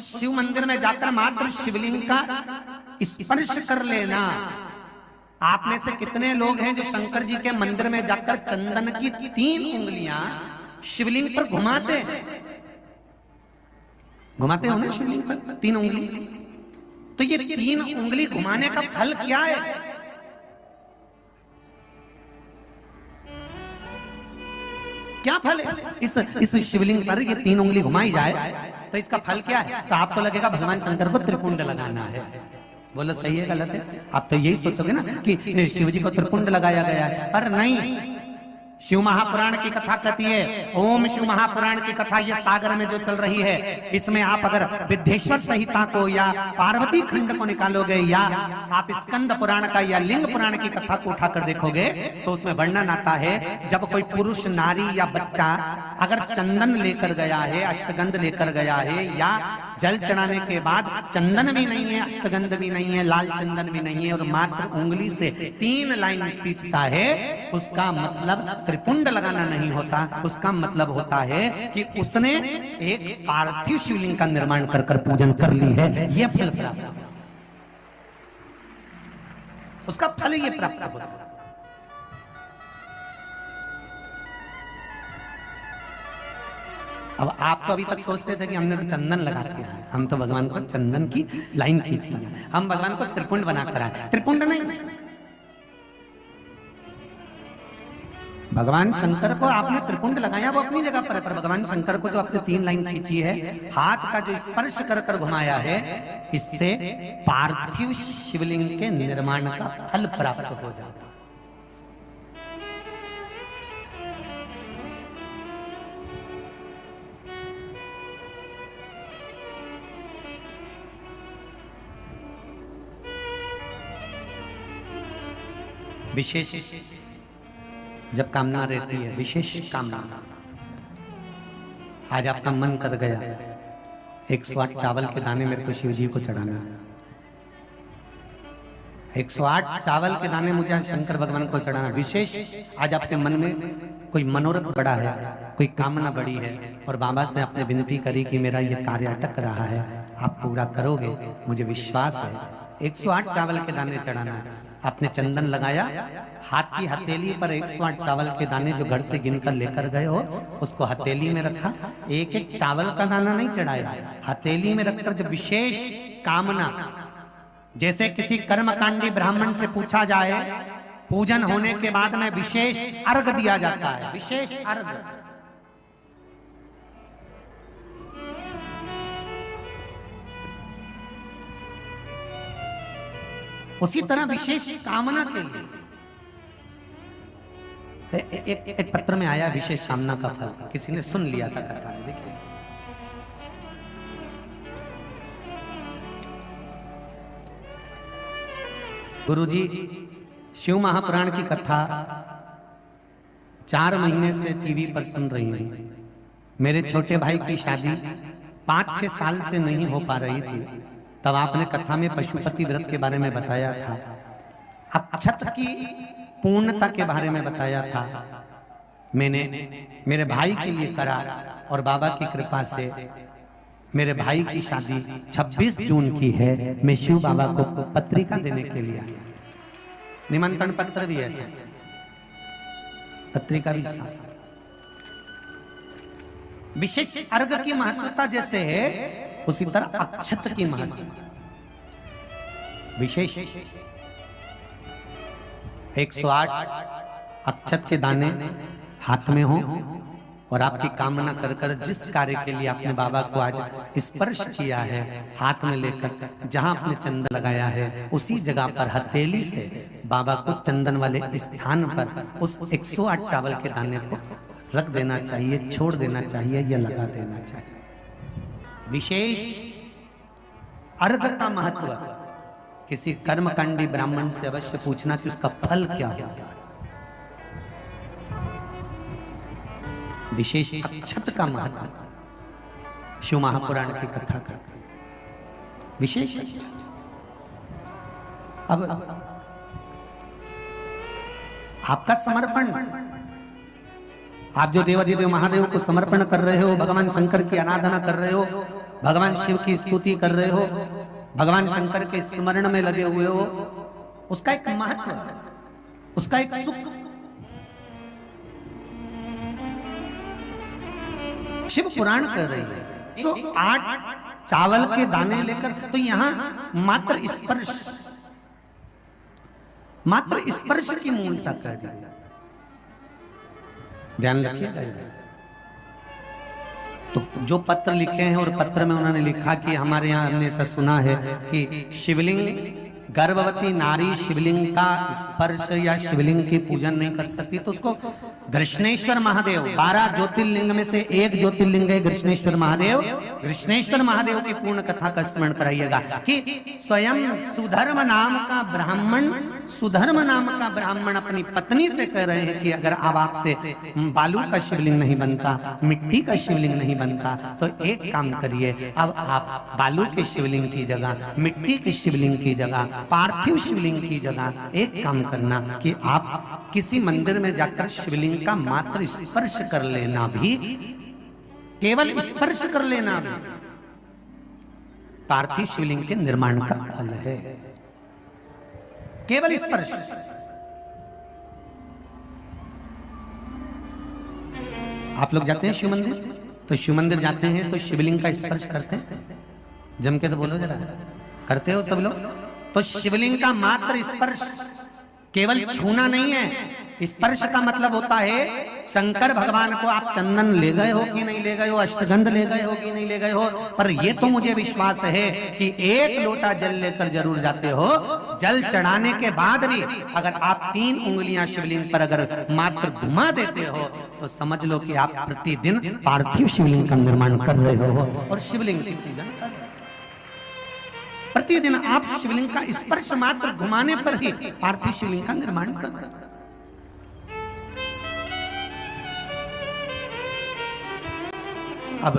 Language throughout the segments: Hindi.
शिव मंदिर में जाकर मात्र शिवलिंग का स्पर्श कर लेना। आप में से कितने लोग हैं जो शंकर जी के मंदिर में जाकर चंदन की 3 उंगलियां शिवलिंग पर घुमाते हैं? घुमाते हो ना शिवलिंग पर 3 उंगली? तो ये 3 उंगली घुमाने का फल क्या है? क्या फल है? इस शिवलिंग पर ये 3 उंगली घुमाई जाए तो इसका फल क्या है? तो आपको लगेगा भगवान शंकर को त्रिपुंड लगाना है। बोलो सही है गलत है? आप तो यही सोचोगे ना कि शिव जी को त्रिपुंड लगाया गया है, पर नहीं। शिव महापुराण की कथा कहती है, ओम शिव महापुराण की कथा ये सागर में जो चल रही है, इसमें आप अगर विद्धेश्वर संहिता को या पार्वती खंड को निकालोगे या आप स्कंद पुराण का या लिंग पुराण की कथा को उठाकर देखोगे तो उसमें वर्णन आता है जब कोई पुरुष, नारी या बच्चा अगर चंदन लेकर गया है, अष्टगंध लेकर गया है या जल चढ़ाने के बाद चंदन भी नहीं है, अष्टगंध भी नहीं है, लाल चंदन भी नहीं है और मात्र उंगली से 3 लाइन खींचता है, उसका मतलब त्रिपुंड लगाना नहीं होता। उसका मतलब होता है कि उसने एक पार्थिव शिवलिंग का निर्माण कर पूजन कर ली है। यह फल प्राप्त, उसका फल ये प्राप्त होता है। अब आप तो अभी तक सोचते थे कि हमने तो चंदन लगा के, हम तो भगवान को चंदन की लाइन खींच ली, हम भगवान को त्रिपुंड बनाकर आए। त्रिपुंड नहीं, भगवान शंकर को आपने त्रिपुंड लगाया वो अपनी जगह पर भगवान शंकर को जो आपने 3 लाइन खींची है, हाथ का जो स्पर्श कर कर घुमाया है, इससे पार्थिव शिवलिंग के निर्माण का फल प्राप्त हो जाता है। विशेष जब कामना रहती है, विशेष कामना, आज आपका मन कर गया 108 चावल के दाने मेरे को शिव जी को चढ़ाना है, 108 चावल के दाने मुझे आज शंकर भगवान को चढ़ाना। विशेष आज आपके मन में कोई मनोरथ बड़ा है, कोई कामना बड़ी है और बाबा से आपने विनती करी कि मेरा ये कार्य अटक रहा है, आप पूरा करोगे, मुझे विश्वास है। 108 चावल के दाने चढ़ाना है। आपने चंदन लगाया, हाथ की हथेली पर 108 चावल के दाने जो घर से गिनकर लेकर गए हो उसको हथेली में रखा। एक एक चावल का दाना नहीं चढ़ाया, हथेली में रखकर जो विशेष कामना, जैसे किसी कर्मकांडी ब्राह्मण से पूछा जाए पूजन होने के बाद में विशेष अर्घ दिया जाता है, विशेष अर्घ, उसी तरह विशेष कामना के लिए एक पत्र में आया विशेष कामना का फल, किसी ने सुन लिया था कथा में। देखिए गुरुजी शिव महापुराण की कथा 4 महीने से टीवी पर सुन रही हूं। मेरे छोटे भाई की शादी 5-6 साल से नहीं हो पा रही थी, तब आपने कथा में पशुपति व्रत के बारे में बताया था, अक्षत की पूर्णता के बारे में बताया था। मैंने मेरे भाई के लिए करा और बाबा की कृपा से मेरे भाई की शादी 26 जून की है। मैं शिव बाबा को पत्रिका देने के लिए आया, निमंत्रण पत्र भी ऐसे, पत्रिका भी साथ। विशेष अर्घ की महत्वता जैसे है उसी तरह अक्षत की महत्व विशेष। 108 अक्षत के दाने हाथ में हो और आपकी कामना कर कर जिस कार्य के लिए आपने बाबा को आज स्पर्श किया है, हाथ में लेकर जहां आपने चंदन लगाया है उसी जगह पर हथेली से बाबा को चंदन वाले स्थान पर उस 108 चावल के दाने को रख देना चाहिए, छोड़ देना चाहिए या लगा देना चाहिए। विशेष अर्घ का महत्व किसी कर्मकांडी ब्राह्मण से अवश्य पूछना कि उसका फल क्या होगा। विशेष अक्षत का महत्व शिव महापुराण की कथा का विशेष। अब आपका समर्पण, आप जो देवाधिदेव महादेव को समर्पण कर रहे हो, भगवान शंकर की आराधना कर रहे हो, भगवान शिव की स्तुति कर रहे हो, भगवान शंकर के स्मरण में लगे हुए हो, उसका एक महत्व है, उसका एक सुख। शिव पुराण कर रही है 108 चावल के दाने लेकर, तो यहां मात्र स्पर्श की मूलता कर दी। ध्यान रखिएगा। तो जो पत्र लिखे हैं और पत्र में उन्होंने लिखा कि हमारे यहाँ हमने ऐसा सुना है कि शिवलिंग, गर्भवती नारी शिवलिंग का स्पर्श या शिवलिंग की पूजन नहीं कर सकती, तो उसको कृष्णेश्वर महादेव, 12 ज्योतिर्लिंग में से एक ज्योतिर्लिंग है कृष्णेश्वर महादेव। कृष्णेश्वर महादेव की पूर्ण कथा का स्मरण कराइएगा कि स्वयं सुधर्म नाम का ब्राह्मण अपनी पत्नी से कह रहे हैं कि अगर अब आपसे बालू का शिवलिंग नहीं बनता, मिट्टी का शिवलिंग नहीं बनता, तो एक काम करिए, अब आप बालू के शिवलिंग की जगह, मिट्टी के शिवलिंग की जगह, पार्थिव शिवलिंग की जगह एक काम करना कि आप किसी मंदिर में जाकर शिवलिंग का मात्र स्पर्श कर लेना, भी केवल स्पर्श कर लेना भी पार्थिव शिवलिंग के निर्माण का फल है। केवल स्पर्श। आप लोग जाते हैं शिव मंदिर, तो शिव मंदिर जाते हैं तो शिवलिंग का स्पर्श करते हैं? जम के तो बोलो जरा, करते हो सब लोग? तो शिवलिंग का मात्र स्पर्श, केवल छूना नहीं है। स्पर्श का मतलब होता है शंकर भगवान को आप चंदन ले गए हो कि नहीं ले गए हो, अष्टगंध ले गए हो कि नहीं ले गए हो, पर ये तो मुझे विश्वास है कि एक लोटा जल लेकर जरूर जाते हो। जल चढ़ाने के बाद भी अगर आप 3 उंगलियां शिवलिंग पर अगर मात्र घुमा देते हो, तो समझ लो कि आप प्रतिदिन पार्थिव शिवलिंग का निर्माण कर रहे हो और शिवलिंग की पूजन कर रहे हो। प्रतिदिन आप शिवलिंग का स्पर्श मात्र घुमाने पर ही पार्थिव शिवलिंग का निर्माण कर रहे हो। अब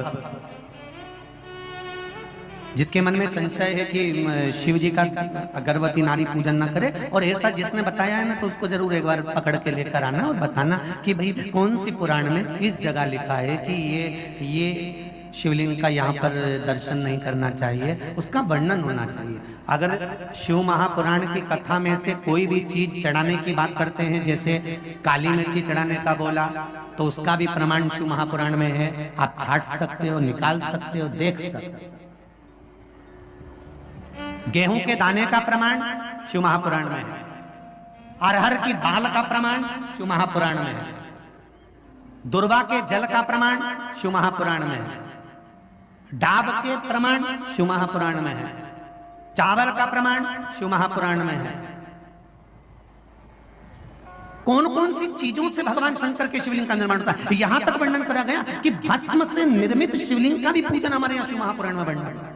जिसके मन में संशय है कि शिव जी का गर्भवती नारी पूजन ना करे, और ऐसा जिसने बताया है ना, तो उसको जरूर एक बार पकड़ के लेकर आना और बताना कि भाई कौन सी पुराण में किस जगह लिखा है कि ये शिवलिंग का यहाँ पर दर्शन नहीं करना चाहिए, उसका वर्णन होना चाहिए। अगर शिव महापुराण की कथा में से कोई भी चीज चढ़ाने की बात करते हैं, जैसे काली मिर्ची चढ़ाने का बोला, तो उसका भी प्रमाण शिव महापुराण में है। आप छाट सकते हो, निकाल सकते हो, देख सकते हो। गेहूं के दाने का प्रमाण शिव महापुराण में है। अरहर की दाल का प्रमाण शिव महापुराण में है। दुर्वा के जल का प्रमाण शिव महापुराण में है। डाब के प्रमाण शिव महापुराण में है। चावल का प्रमाण शिव महापुराण में है। कौन कौन सी चीजों से भगवान शंकर के शिवलिंग का निर्माण होता है, यहां तक वर्णन करा गया कि भस्म से निर्मित शिवलिंग का भी पूजन हमारे यहां शिव महापुराण में वर्णन है।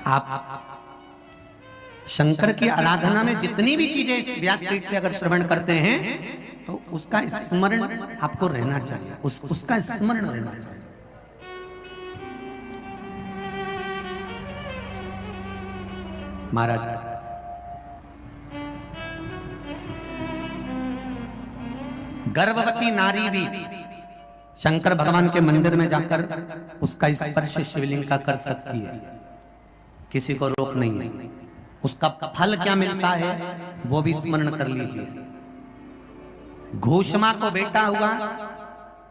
आप शंकर की आराधना में जितनी भी चीजें व्यासपीठ से अगर श्रवण करते हैं, तो उसका स्मरण आपको रहना चाहिए, उसका स्मरण रहना चाहिए। महाराज गर्भवती नारी भी शंकर भगवान के मंदिर में जाकर उसका स्पर्श शिवलिंग का कर सकती है, किसी को रोक नहीं है। उसका फल क्या मिलता है वो भी स्मरण कर लीजिए। घोषमा को बेटा हुआ,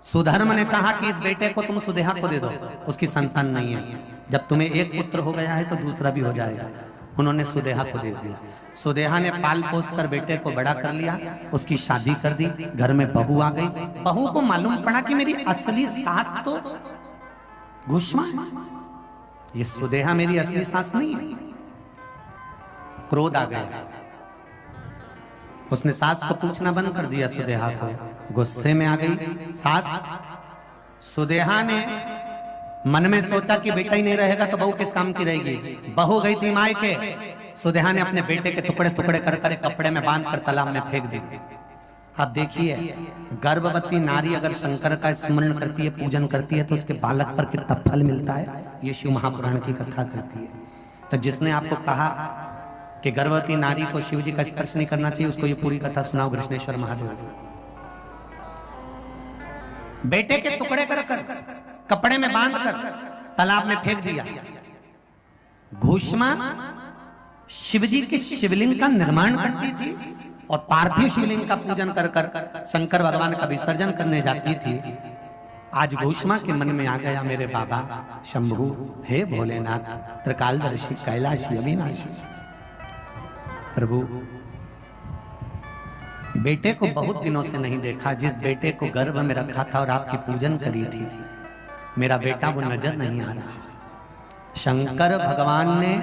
सुधर्म ने कहा कि इस बेटे को तुम सुदेहा को दे दो, उसकी संतान नहीं है। जब तुम्हें एक पुत्र हो गया है तो दूसरा भी हो जाएगा। उन्होंने सुदेहा को दे दिया। सुदेहा ने पाल पोस कर बेटे को बड़ा कर लिया, उसकी शादी कर दी, घर में बहू आ गई। बहू को मालूम पड़ा कि मेरी असली सास तो घोषमा है, ये सुदेहा मेरी असली सास नहीं है। क्रोध आ गया, उसने सास को पूछना बंद कर दिया। सुदेहा को गुस्से में आ गई सास। सुदेहा ने मन में सोचा कि बेटा ही नहीं रहेगा तो बहू किस काम की रहेगी। बहू गई थी मायके, सुदेहा ने अपने बेटे के टुकड़े टुकड़े कर कर कपड़े में बांध कर तालाब में फेंक दी। अब देखिए, गर्भवती नारी अगर शंकर का स्मरण करती है, पूजन करती है, तो उसके बालक पर कितना फल मिलता है, ये शिव महापुराण की कथा कहती है। तो जिसने आपको कहा कि गर्भवती नारी को शिव जी का स्पर्श नहीं करना चाहिए, उसको ये पूरी कथा सुनाओ कृष्णेश्वर महादेव। बेटे के टुकड़े कर कपड़े में बांधकर तालाब में फेंक दिया। घोषमा शिवजी के शिवलिंग का निर्माण करती थी और पार्थिव शिवलिंग का पूजन कर शंकर भगवान का विसर्जन करने जाती थी। आज घोषमा के मन में आ गया, मेरे बाबा शंभु, हे भोलेनाथ, त्रिकालदर्शी, कैलाशी, अविनाशी प्रभु, बेटे को बहुत दिनों से नहीं देखा। जिस बेटे को गर्भ में रखा था और आपकी पूजन करी थी, मेरा बेटा वो नजर नहीं आ रहा। शंकर भगवान ने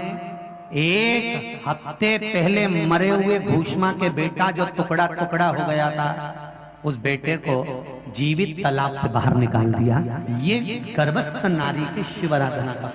एक हफ्ते पहले मरे हुए घोषमा के बेटा जो टुकड़ा टुकड़ा हो गया था, उस बेटे को जीवित तालाब से बाहर निकाल दिया। ये गर्भस्थ नारी की शिव आराधना का